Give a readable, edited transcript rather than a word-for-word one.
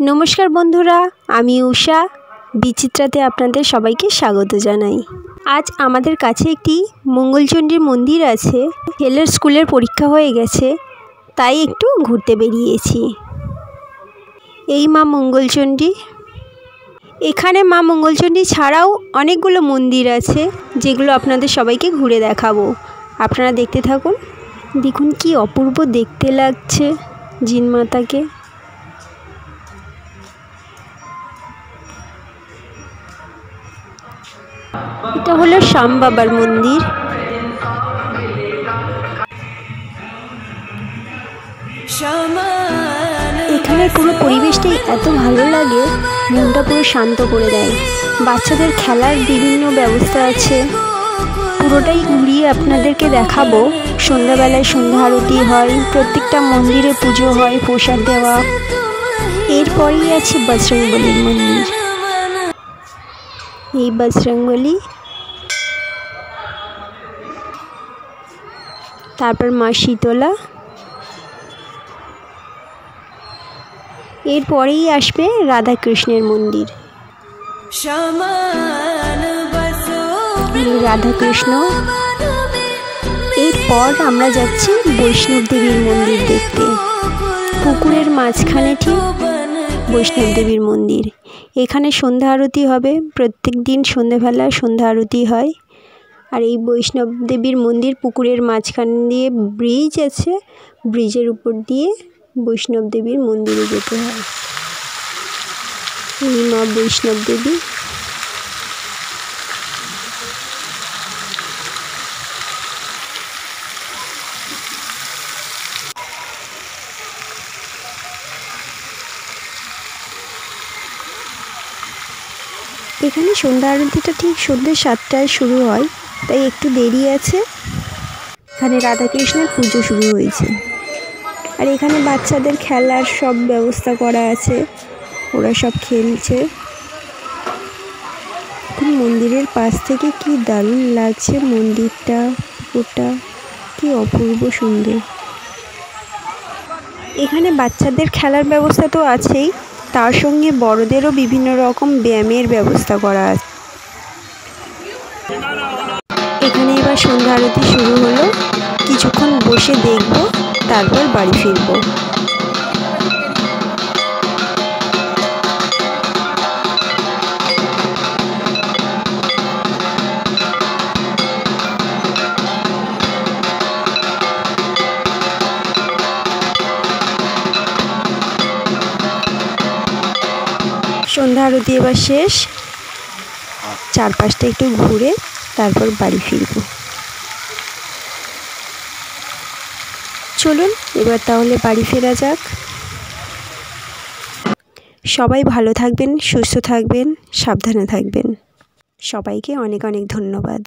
नमस्कार बंधुरा आमी उषा विचित्राते आपनादेर सबाइके स्वागत जानाई। आज आमादेर काछे एकटी मंगलचंडीर मंदिर आछे। छेलेर स्कुलेर परीक्षा हये गेछे ताई एकटू घुरते बेरिয়েছি। এই মা मंगलचंडी। এখানে মা मंगलचंडी ছাড়াও অনেকগুলো মন্দির আছে যেগুলো আপনাদের সবাইকে ঘুরে দেখাবো। আপনারা দেখতে থাকুন। দেখুন কি অপূর্ব দেখতে লাগছে জিন মাতাকে। এটা হলো শ্যাম বাবার মন্দির। এখানে পুরো পরিবেশটাই এত ভালো লাগে, মনটা পুরো শান্ত করে দেয়। বাচ্চাদের খেলার বিভিন্ন ব্যবস্থা আছে, পুরোটাই ঘুরিয়ে আপনাদেরকে দেখাবো। সন্ধ্যাবেলায় সন্ধ্যা আরতি হয়, প্রত্যেকটা মন্দিরে পুজো হয়, প্রসাদ দেওয়া। এরপরেই আছে বজরংবলীর মন্দির। এই বজরংবলী, তারপর মা শীতলা, এরপরেই আসবে রাধাকৃষ্ণের মন্দির। রাধাকৃষ্ণ। এরপর আমরা যাচ্ছি বৈষ্ণব দেবীর মন্দির দেখতে। পুকুরের মাঝখানে ঠিক বৈষ্ণব দেবীর মন্দির। এখানে সন্ধ্যা আরতি হবে, প্রত্যেক দিন সন্ধ্যাবেলা সন্ধ্যা আরতি হয়। আর এই বৈষ্ণব দেবীর মন্দির পুকুরের মাঝখান দিয়ে ব্রিজ আছে, ব্রিজের উপর দিয়ে বৈষ্ণব দেবীর মন্দিরে যেতে হয়। এই মা বৈষ্ণব দেবী। এখানে সন্ধ্যা আরতিটা ঠিক সন্ধ্যে 7টায় শুরু হয়, তাই একটু দেরি আছে। এখানে রাধাকৃষ্ণের পুজো শুরু হয়েছে। আর এখানে বাচ্চাদের খেলার সব ব্যবস্থা করা আছে, ওরা সব খেলছে। মন্দিরের পাশ থেকে কি দারুণ লাগছে মন্দিরটা, পুকুরটা কি অপূর্ব সুন্দর। এখানে বাচ্চাদের খেলার ব্যবস্থা তো আছেই, তার সঙ্গে বড়দেরও বিভিন্ন রকম ব্যায়ামের ব্যবস্থা করা আছে। এখানে এবার সন্ধ্যা আরতি শুরু হলো, কিছুক্ষণ বসে দেখব, তারপর বাড়ি ফিরব। সন্ধ্যা আরতি এবার শেষ, চারপাশটা একটু ঘুরে তারপর বাড়ি ফিরব। চলুন এবার তাহলে বাড়ি ফেরা যাক। সবাই ভালো থাকবেন, সুস্থ থাকবেন, সাবধানে থাকবেন। সবাইকে অনেক অনেক ধন্যবাদ।